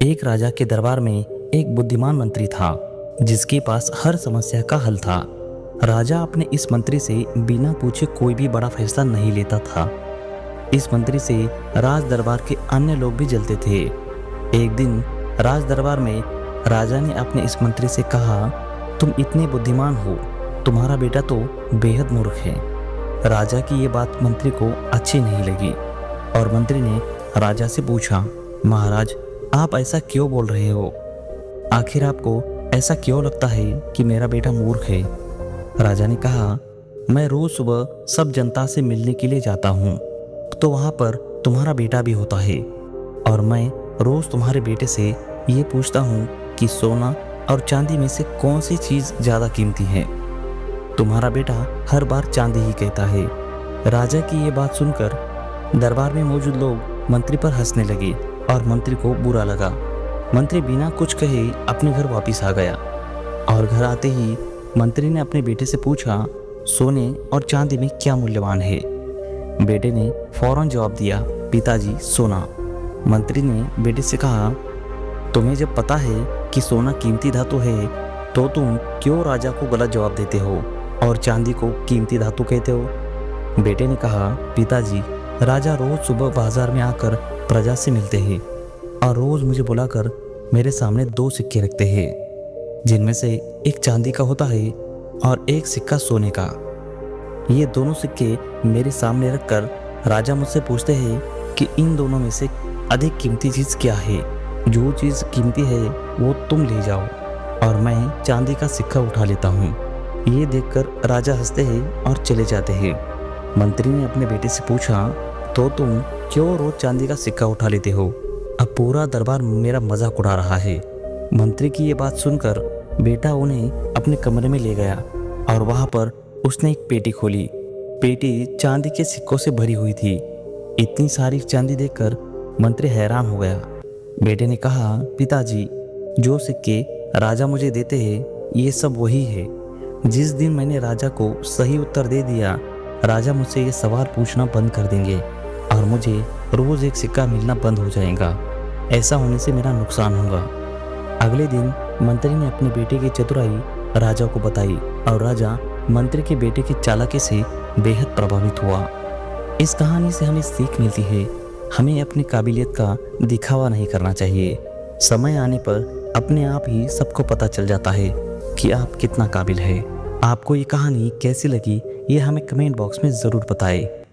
एक राजा के दरबार में एक बुद्धिमान मंत्री था जिसके पास हर समस्या का हल था। राजा अपने इस मंत्री से बिना पूछे कोई भी बड़ा फैसला नहीं लेता था। इस मंत्री से राज दरबार के अन्य लोग भी जलते थे। एक दिन राज दरबार में राजा ने अपने इस मंत्री से कहा, तुम इतने बुद्धिमान हो, तुम्हारा बेटा तो बेहद मूर्ख है। राजा की ये बात मंत्री को अच्छी नहीं लगी और मंत्री ने राजा से पूछा, महाराज आप ऐसा क्यों बोल रहे हो? आखिर आपको ऐसा क्यों लगता है कि मेरा बेटा मूर्ख है? राजा ने कहा, मैं रोज सुबह सब जनता से मिलने के लिए जाता हूँ तो वहाँ पर तुम्हारा बेटा भी होता है और मैं रोज तुम्हारे बेटे से ये पूछता हूँ कि सोना और चांदी में से कौन सी चीज़ ज़्यादा कीमती है। तुम्हारा बेटा हर बार चांदी ही कहता है। राजा की ये बात सुनकर दरबार में मौजूद लोग मंत्री पर हंसने लगे और मंत्री को बुरा लगा। मंत्री बिना कुछ कहे अपने घर वापस आ गया और घर आते ही मंत्री ने अपने बेटे से पूछा, सोने और चांदी में क्या मूल्यवान है? बेटे ने फौरन जवाब दिया, पिताजी सोना। मंत्री ने बेटे से कहा, तुम्हें जब पता है कि सोना कीमती धातु है तो तुम क्यों राजा को गलत जवाब देते हो और चांदी को कीमती धातु कहते हो? बेटे ने कहा, पिताजी राजा रोज सुबह बाजार में आकर प्रजा से मिलते हैं और रोज मुझे बुलाकर मेरे सामने दो सिक्के रखते हैं जिनमें से एक चांदी का होता है और एक सिक्का सोने का। ये दोनों सिक्के मेरे सामने रखकर राजा मुझसे पूछते हैं कि इन दोनों में से अधिक कीमती चीज़ क्या है? जो चीज़ कीमती है वो तुम ले जाओ और मैं चांदी का सिक्का उठा लेता हूँ। ये देखकर राजा हंसते हैं और चले जाते हैं। मंत्री ने अपने बेटे से पूछा, तो तुम क्यों रोज चांदी का सिक्का उठा लेते हो? अब पूरा दरबार मेरा मजाक उड़ा रहा है। मंत्री की ये बात सुनकर बेटा उन्हें अपने कमरे में ले गया और वहाँ पर उसने एक पेटी खोली। पेटी चांदी के सिक्कों से भरी हुई थी। इतनी सारी चांदी देखकर मंत्री हैरान हो गया। बेटे ने कहा, पिताजी जो सिक्के राजा मुझे देते हैं ये सब वही है। जिस दिन मैंने राजा को सही उत्तर दे दिया, राजा मुझसे ये सवाल पूछना बंद कर देंगे और मुझे रोज एक सिक्का मिलना बंद हो जाएगा। ऐसा होने से मेरा नुकसान होगा। अगले दिन मंत्री ने अपने बेटे की चतुराई राजा को बताई और राजा मंत्री के बेटे की चालाकी से बेहद प्रभावित हुआ। इस कहानी से हमें सीख मिलती है, हमें अपनी काबिलियत का दिखावा नहीं करना चाहिए। समय आने पर अपने आप ही सबको पता चल जाता है कि आप कितना काबिल है। आपको ये कहानी कैसी लगी ये हमें कमेंट बॉक्स में ज़रूर बताएं।